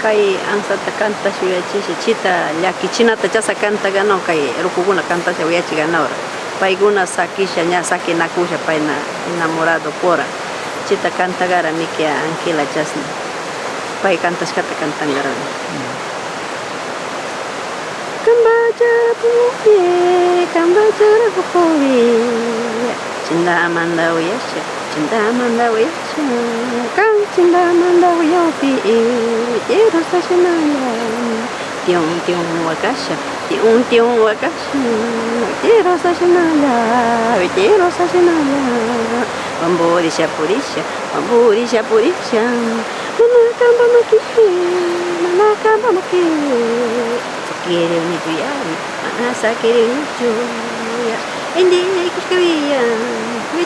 Kay ansata canta shuyachisha chita llaki chinata chasa canta ganó kay rukukuna canta shuyachi ganora payguna sakisha ña sakinakusha payna enamorado pora chita canta gara miki anquila chasna pay cantashkata cantan gara kambachara pukowi cinta manda uyasha kan cinta manda uyopi quiero sashinaya tiong wakasha quiero sashinaya bamburisha purisha mana kamba maki sakire unituyari mana sakire unichuya indi kuskavia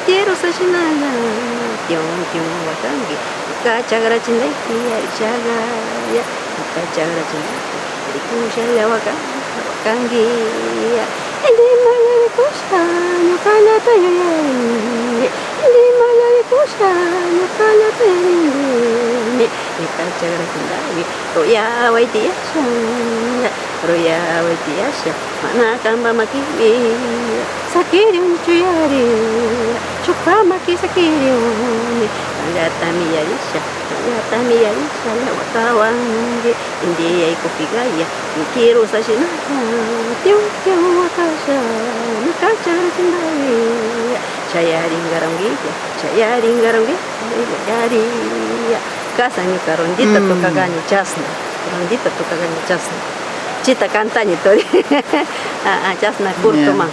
quiero sashinaya tiong wakangi kachagra chindaki chagaya kachagra chindaki kushala wakangi indi malari kusha nyukala tayari indi malari kusha nyukala tayari kachagra chindaki roya waitiasha mana kamba maki sakiri unchuyari chupa maki sakiri uni Gata miyarisha la wakawangi India ikupigaya Nikiru sashinaya Tiong wakasha Nikachara chindaya Chayaringarangi Kasa nyuka rondita tukagani chasna Chita cantani tori chasna kurto man